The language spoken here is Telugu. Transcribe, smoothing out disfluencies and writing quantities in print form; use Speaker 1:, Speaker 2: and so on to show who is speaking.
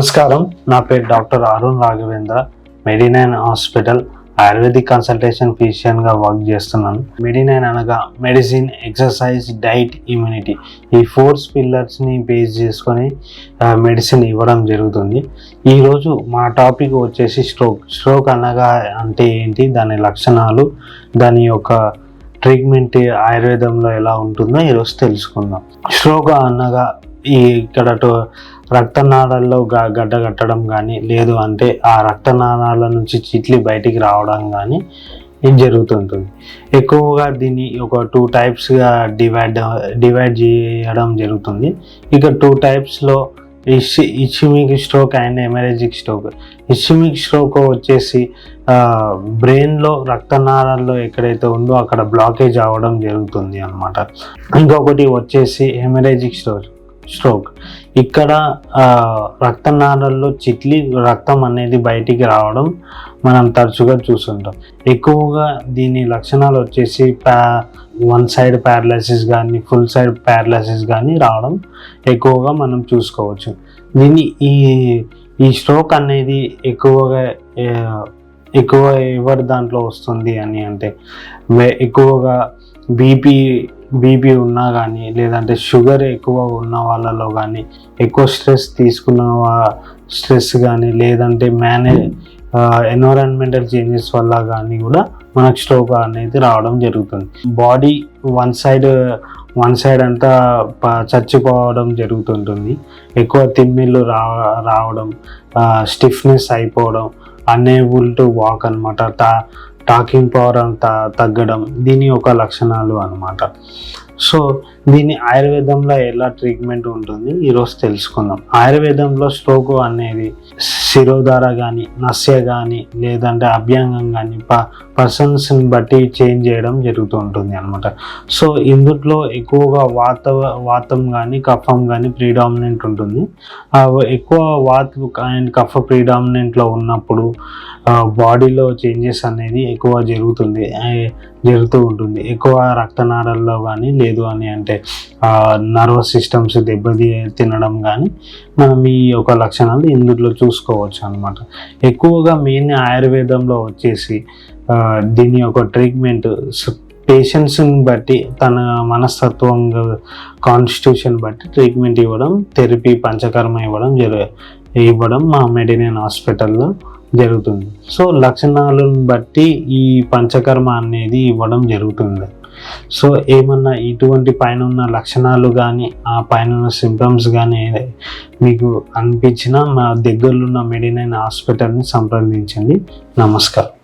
Speaker 1: నమస్కారం, నా పేరు doctor Arun Raghavendra. Medinine hospital ayurvedic consultation ఫిజిషియన్గా వర్క్ చేస్తున్నాను. మెడినైన్ అనగా మెడిసిన్, ఎక్సర్సైజ్, డైట్, ఇమ్యూనిటీ, ఈ 4 పిల్లర్స్ని బేస్ చేసుకొని మెడిసిన్ ఇవ్వడం జరుగుతుంది. ఈరోజు మా టాపిక్ వచ్చేసి స్ట్రోక్ అనగా అంటే ఏంటి, దాని లక్షణాలు, దాని యొక్క ట్రీట్మెంట్ ఆయుర్వేదంలో ఎలా ఉంటుందో ఈరోజు తెలుసుకుందాం. స్ట్రోక్ అనగా ఇక్కడ రక్తనాళాల్లో గడ్డ కట్టడం కానీ, లేదు అంటే ఆ రక్తనాళాల నుంచి చిట్లి బయటికి రావడం కానీ ఇది జరుగుతుంటుంది. ఎక్కువగా దీన్ని ఒక 2 టైప్స్గా డివైడ్ చేయడం జరుగుతుంది. ఇక 2 టైప్స్లో ischaemic stroke and haemorrhagic stroke. Ischaemic stroke వచ్చేసి బ్రెయిన్లో రక్తనాళాల్లో ఎక్కడైతే ఉందో అక్కడ బ్లాకేజ్ అవ్వడం జరుగుతుంది అన్నమాట. ఇంకొకటి వచ్చేసి హెమరేజిక్ స్ట్రోక్. ఇక్కడ రక్తనాళాల్లో చిట్లి రక్తం అనేది బయటికి రావడం మనం తరచుగా చూస్తుంటాం. ఎక్కువగా దీని లక్షణాలు వచ్చేసి వన్ సైడ్ ప్యారలైసిస్ కానీ, ఫుల్ సైడ్ ప్యారలైసిస్ కానీ రావడం ఎక్కువగా మనం చూసుకోవచ్చు. దీన్ని ఈ స్ట్రోక్ అనేది ఎక్కువ ఎవరి దాంట్లో వస్తుంది అని అంటే, ఎక్కువగా బీపీ ఉన్నా కానీ, లేదంటే షుగర్ ఎక్కువ ఉన్న వాళ్ళలో కానీ, ఎక్కువ స్ట్రెస్ కానీ, లేదంటే ఎన్విరాన్మెంటల్ చేంజెస్ వల్ల కానీ కూడా మనకు స్ట్రోక్ అనేది రావడం జరుగుతుంది. బాడీ వన్ సైడ్ అంతా చచ్చిపోవడం జరుగుతుంటుంది. ఎక్కువ తిమ్మిళ్ళు రావడం, స్టిఫ్నెస్ అయిపోవడం, అన్ఏబుల్ టు వాక్ అనమాట, టాకింగ్ పవర్ అంతా తగ్గడం దీని ఒక లక్షణాలు అనమాట. సో దీని ఆయుర్వేదంలో ఎలా ట్రీట్మెంట్ ఉంటుంది ఈరోజు తెలుసుకుందాం. ఆయుర్వేదంలో స్ట్రోక్ అనేది శిరోధార కానీ, నస్య కానీ, లేదంటే అభ్యంగం కానీ పర్సన్స్ని బట్టి చేంజ్ చేయడం జరుగుతూ ఉంటుంది అనమాట. సో ఇందులో ఎక్కువగా వాతం కానీ, కఫం కానీ ప్రీడామినెంట్ ఉంటుంది. ఎక్కువ వాత అండ్ కఫ ప్రీడామినెంట్లో ఉన్నప్పుడు బాడీలో చేంజెస్ అనేది ఎక్కువ జరుగుతూ ఉంటుంది. ఎక్కువ రక్తనాళాల్లో కానీ, లేదు అని అంటే నర్వస్ సిస్టమ్స్ తినడం కానీ మనం ఈ యొక్క లక్షణాలు ఇందులో చూసుకోవచ్చు అనమాట. ఎక్కువగా మెయిన్ ఆయుర్వేదంలో వచ్చేసి దీని యొక్క ట్రీట్మెంట్ పేషెంట్స్ని బట్టి, తన మనస్తత్వం, కాన్స్టిట్యూషన్ బట్టి ట్రీట్మెంట్ ఇవ్వడం, థెరపీ, పంచకర్మ ఇవ్వడం మా మెడినైన్ హాస్పిటల్లో జరుగుతుంది. సో లక్షణాలను బట్టి ఈ పంచకర్మ అనేది ఇవ్వడం జరుగుతుంది. సో ఏమన్నా ఇటువంటి పైన ఉన్న లక్షణాలు కానీ, ఆ పైన ఉన్న సింప్టమ్స్ కానీ మీకు అనిపించినా మా దగ్గరలో ఉన్న మెడినైన్ హాస్పిటల్ని సంప్రదించండి. నమస్కారం.